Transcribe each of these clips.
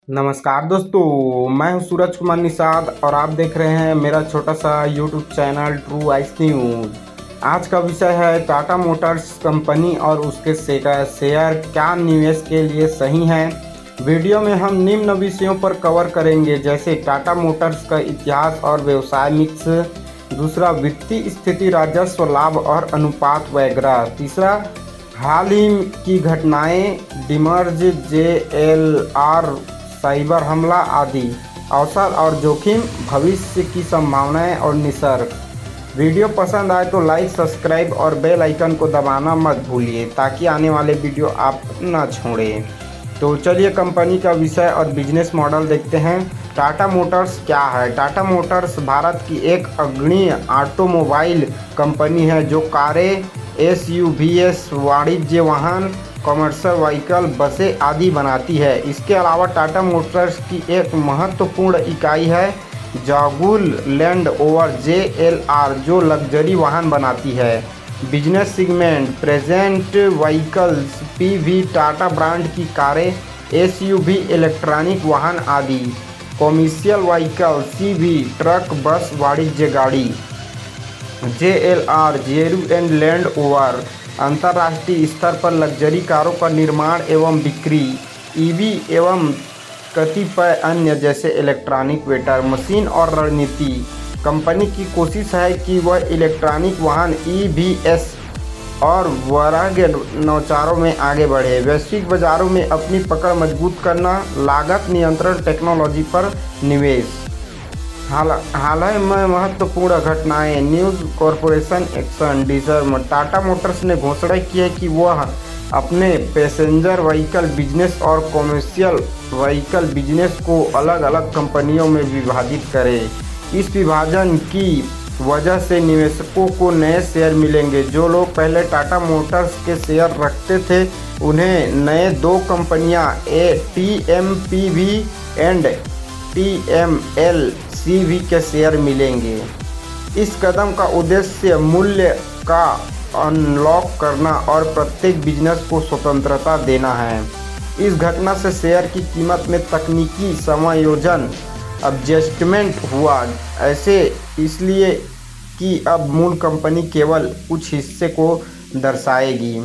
नमस्कार दोस्तों, मैं हूं सूरज कुमार निषाद और आप देख रहे हैं मेरा छोटा सा YouTube channel true ice news. आज का विषय है टाटा मोटर्स कंपनी और उसके शेयर क्या निवेश के लिए सही हैं। वीडियो में हम निम्न विषयों पर कवर करेंगे, जैसे टाटा मोटर्स का इतिहास और व्यवसाय मिक्स, दूसरा वित्तीय स्थिति, राजस्व, लाभ और अनुपात वगैरह, तीसरा हाल ही की घटनाएं, डिमर्ज, JLR, साइबर हमला आदि, अवसर और जोखिम, भविष्य की संभावनाएं और निसर्ग। वीडियो पसंद आए तो लाइक, सब्सक्राइब और बेल आइकन को दबाना मत भूलिए ताकि आने वाले वीडियो आप ना छोड़ें। तो चलिए कंपनी का विषय और बिजनेस मॉडल देखते हैं। टाटा मोटर्स क्या है? टाटा मोटर्स भारत की एक अग्रणी ऑटोमोबाइल कंपनी है जो कारें, SUVs, वाणिज्य वाहन, कमर्शियल व्हीकल, बसें आदि बनाती है। इसके अलावा टाटा मोटर्स की एक महत्वपूर्ण इकाई है जागुल लैंड रोवर JLR, जो लग्जरी वाहन बनाती है। Business segment, present vehicles, PV, Tata brand की कारें, SUV, इलेक्ट्रॉनिक वाहन आदि, कॉमर्शियल व्हीकल, CV, ट्रक, बस, वाणिज्य गाड़ी। JLR, Giroud and land rover, अंतर्राष्ट्रीय स्तर पर लग्जरी कारों का निर्माण एवं बिक्री। EV एवं कतिपय अन्य जैसे इलेक्ट्रॉनिक वेटर मशीन और रणनीति। कंपनी की कोशिश है कि वह इलेक्ट्रॉनिक वाहन EVs और वर्ग नौचारों में आगे बढ़े। वैश्विक बाजारों में अपनी पकड़ मजबूत करना, लागत नियंत्रण, टेक्नोलॉजी पर निवेश। हाल ही में महत्वपूर्ण घटनाएं, न्यूज़ कॉरपोरेशन एक्शन, डिजर्म। टाटा मोटर्स ने घोषणा की है कि वह अपने पैसेंजर व्हीकल बिजनेस और कॉमर्शियल व्हीकल बिजनेस को अलग अलग कंपनियों में विभाजित करे। इस विभाजन की वजह से निवेशकों को नए शेयर मिलेंगे। जो लोग पहले टाटा मोटर्स के शेयर रखते थे उन्हें नए दो कंपनियां TMPV एंड TMLCV के शेयर मिलेंगे। इस कदम का उद्देश्य मूल्य का अनलॉक करना और प्रत्येक बिजनेस को स्वतंत्रता देना है। इस घटना से शेयर की कीमत में तकनीकी समायोजन एडजस्टमेंट हुआ, ऐसे इसलिए कि अब मूल कंपनी केवल कुछ हिस्से को दर्शाएगी।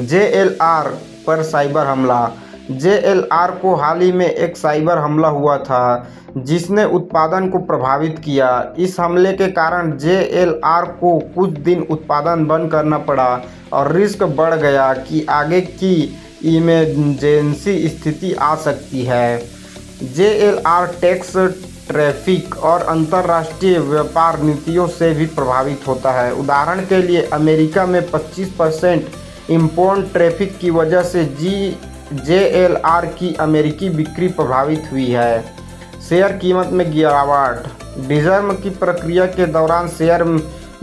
JLR पर साइबर हमला। JLR को हाल ही में एक साइबर हमला हुआ था जिसने उत्पादन को प्रभावित किया। इस हमले के कारण JLR को कुछ दिन उत्पादन बंद करना पड़ा और रिस्क बढ़ गया कि आगे की इमरजेंसी स्थिति आ सकती है। JLR टैक्स, ट्रैफिक और अंतर्राष्ट्रीय व्यापार नीतियों से भी प्रभावित होता है। उदाहरण के लिए अमेरिका में 25% इम्पोर्ट ट्रैफिक की वजह से JLR की अमेरिकी बिक्री प्रभावित हुई है। शेयर कीमत में गिरावट। डिजर्म की प्रक्रिया के दौरान शेयर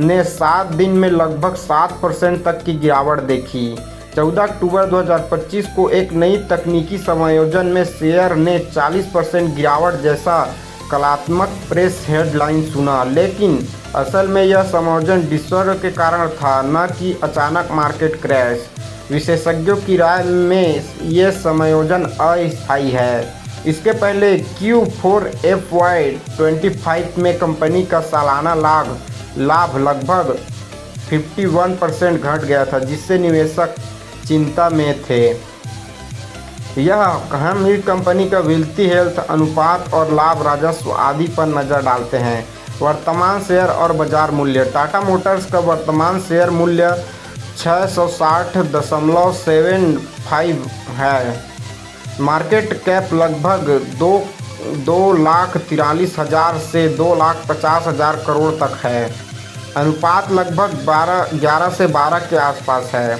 ने 7 दिन में लगभग 7% तक की गिरावट देखी। 14 अक्टूबर 2025 को एक नई तकनीकी समायोजन में शेयर ने 40% गिरावट जैसा कलात्मक प्रेस हेडलाइन सुना, लेकिन असल में यह समायोजन डिसऑर्डर के कारण था, न कि अचानक मार्केट क्रैश। विशेषज्ञों की राय में ये समायोजन अस्थायी है। इसके पहले Q4 FY25 में कंपनी का सालाना लाभ लगभग 51% घट गया था, जिससे निवेशक चिंता में थे। यह हम इस कंपनी का वित्तीय हेल्थ, अनुपात और लाभ, राजस्व आदि पर नज़र डालते हैं। वर्तमान शेयर और बाजार मूल्य। टाटा मोटर्स का वर्तमान शेयर मूल्य 660.75 है। मार्केट कैप लगभग 2,43,000 से 2,50,000 करोड़ तक है। अनुपात लगभग 11 से 12 के आसपास है।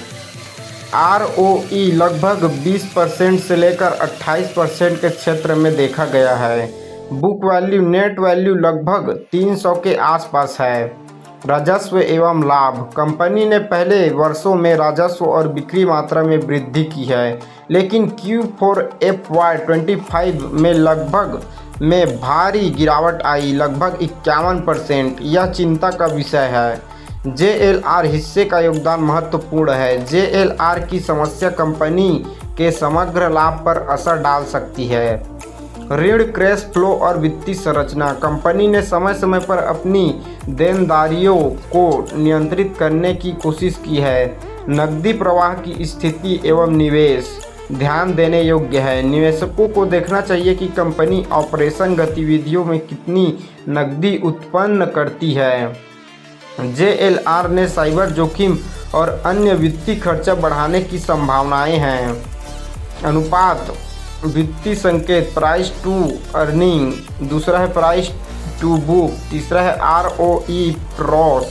ROE लगभग 20% से लेकर 28% के क्षेत्र में देखा गया है। बुक वैल्यू, नेट वैल्यू लगभग 300 के आसपास है। राजस्व एवं लाभ। कंपनी ने पहले वर्षों में राजस्व और बिक्री मात्रा में वृद्धि की है, लेकिन Q4 FY25 में लगभग में भारी गिरावट आई, लगभग 51%। यह चिंता का विषय है। JLR हिस्से का योगदान महत्वपूर्ण है। JLR की समस्या कंपनी के समग्र लाभ पर असर डाल सकती है। ऋण, कैश फ्लो और वित्तीय संरचना। कंपनी ने समय समय पर अपनी देनदारियों को नियंत्रित करने की कोशिश की है। नकदी प्रवाह की स्थिति एवं निवेश ध्यान देने योग्य है। निवेशकों को देखना चाहिए कि कंपनी ऑपरेशन गतिविधियों में कितनी नकदी उत्पन्न करती है। JLR ने साइबर जोखिम और अन्य वित्तीय खर्चा बढ़ाने की संभावनाएं हैं। अनुपात, वित्तीय संकेत, प्राइस टू अर्निंग, दूसरा है प्राइस टू बुक, तीसरा है ROE ROS,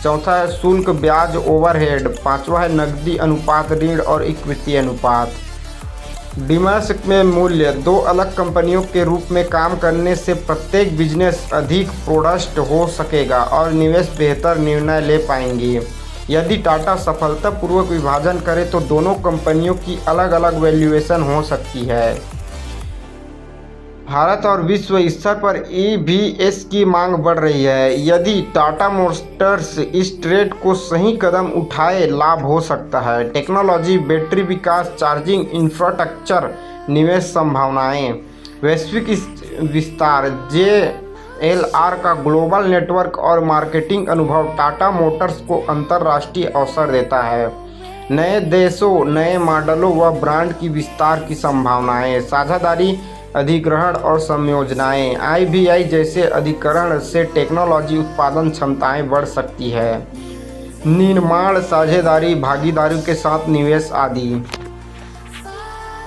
चौथा है शुल्क, ब्याज, ओवरहेड, पांचवा है नकदी अनुपात, ऋण और इक्विटी अनुपात। डिमर्ज में मूल्य। दो अलग कंपनियों के रूप में काम करने से प्रत्येक बिजनेस अधिक प्रोडक्ट हो सकेगा और निवेश बेहतर निर्णय ले पाएंगे। यदि टाटा सफलतापूर्वक विभाजन करे तो दोनों कंपनियों की अलग अलग वैल्यूएशन हो सकती है। भारत और विश्व स्तर पर EVs की मांग बढ़ रही है। यदि टाटा मोटर्स इस ट्रेड को सही कदम उठाए लाभ हो सकता है। टेक्नोलॉजी, बैटरी विकास, चार्जिंग इंफ्रास्ट्रक्चर, निवेश संभावनाएं। वैश्विक विस्तार। JLR का ग्लोबल नेटवर्क और मार्केटिंग अनुभव टाटा मोटर्स को अंतर्राष्ट्रीय अवसर देता है। नए देशों, नए मॉडलों व ब्रांड की विस्तार की संभावनाएं। साझेदारी, अधिग्रहण और संयोजनाएं। IBI जैसे अधिकरण से टेक्नोलॉजी उत्पादन क्षमताएं बढ़ सकती है। निर्माण, साझेदारी, भागीदारी के साथ निवेश आदि।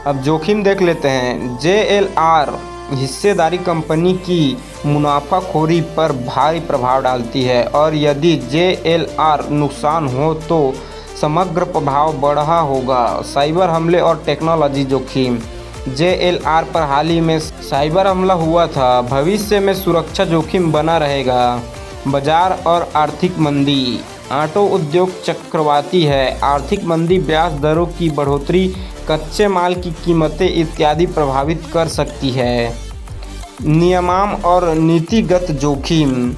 अब जोखिम देख लेते हैं। JLR हिस्सेदारी कंपनी की मुनाफाखोरी पर भारी प्रभाव डालती है और यदि JLR नुकसान हो तो समग्र प्रभाव बढ़ा होगा। साइबर हमले और टेक्नोलॉजी जोखिम। JLR पर हाल ही में साइबर हमला हुआ था। भविष्य में सुरक्षा जोखिम बना रहेगा। बाजार और आर्थिक मंदी। ऑटो उद्योग चक्रवाती है। आर्थिक मंदी ब्याज दरों की बढ़ोतरी, कच्चे माल की कीमतें इत्यादि प्रभावित कर सकती है। नियमन और नीतिगत जोखिम।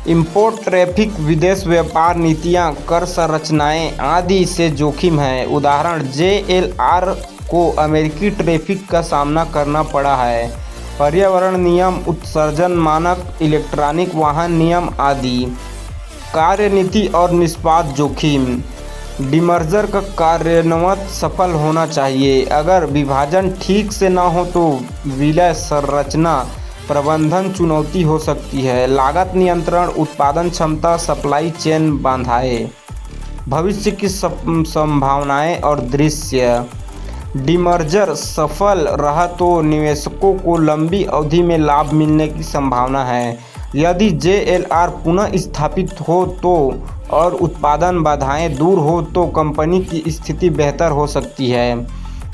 इंपोर्ट टैरिफ, विदेश व्यापार नीतियां, कर संरचनाएं आदि से जोखिम है। उदाहरण, JLR को अमेरिकी टैरिफ का सामना करना पड़ा है। पर्यावरण नियम, उत्सर्जन मानक, इलेक्ट्रॉनिक वाहन नियम आदि। कार्यनीति और निष्पाद जोखिम। डिमर्जर का कार्यान्वयन सफल होना चाहिए। अगर विभाजन ठीक से न हो तो विलय संरचना प्रबंधन चुनौती हो सकती है। लागत नियंत्रण, उत्पादन क्षमता, सप्लाई चेन बाधाएं। भविष्य की संभावनाएं और दृश्य। डिमर्जर सफल रहा तो निवेशकों को लंबी अवधि में लाभ मिलने की संभावना है। यदि JLR पुनः स्थापित हो तो और उत्पादन बाधाएं दूर हो तो कंपनी की स्थिति बेहतर हो सकती है।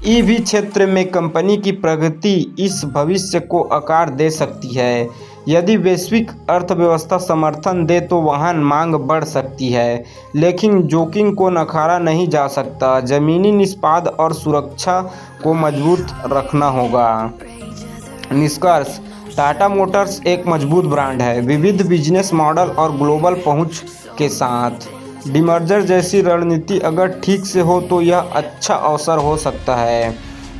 EV क्षेत्र में कंपनी की प्रगति इस भविष्य को आकार दे सकती है। यदि वैश्विक अर्थव्यवस्था समर्थन दे तो वाहन मांग बढ़ सकती है, लेकिन जोखिम को नकारा नहीं जा सकता। जमीनी निष्पाद और सुरक्षा को मजबूत रखना होगा। निष्कर्ष, टाटा मोटर्स एक मजबूत ब्रांड है, विविध बिजनेस मॉडल और ग्लोबल पहुंच के साथ। डिमर्जर जैसी रणनीति अगर ठीक से हो तो यह अच्छा अवसर हो सकता है,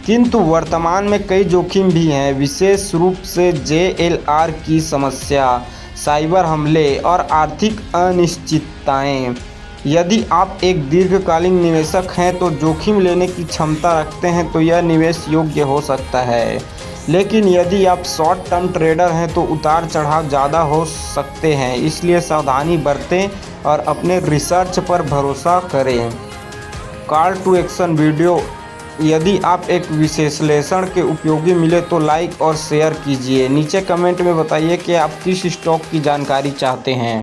किंतु वर्तमान में कई जोखिम भी हैं, विशेष रूप से JLR की समस्या, साइबर हमले और आर्थिक अनिश्चितताएं। यदि आप एक दीर्घकालीन निवेशक हैं तो जोखिम लेने की क्षमता रखते हैं तो यह निवेश योग्य हो सकता है, लेकिन यदि आप शॉर्ट टर्म ट्रेडर हैं तो उतार चढ़ाव ज़्यादा हो सकते हैं। इसलिए सावधानी बरतें और अपने रिसर्च पर भरोसा करें। Call to action video. यदि आप एक विश्लेषण के उपयोगी मिले तो लाइक और शेयर कीजिए। नीचे कमेंट में बताइए कि आप किस स्टॉक की जानकारी चाहते हैं।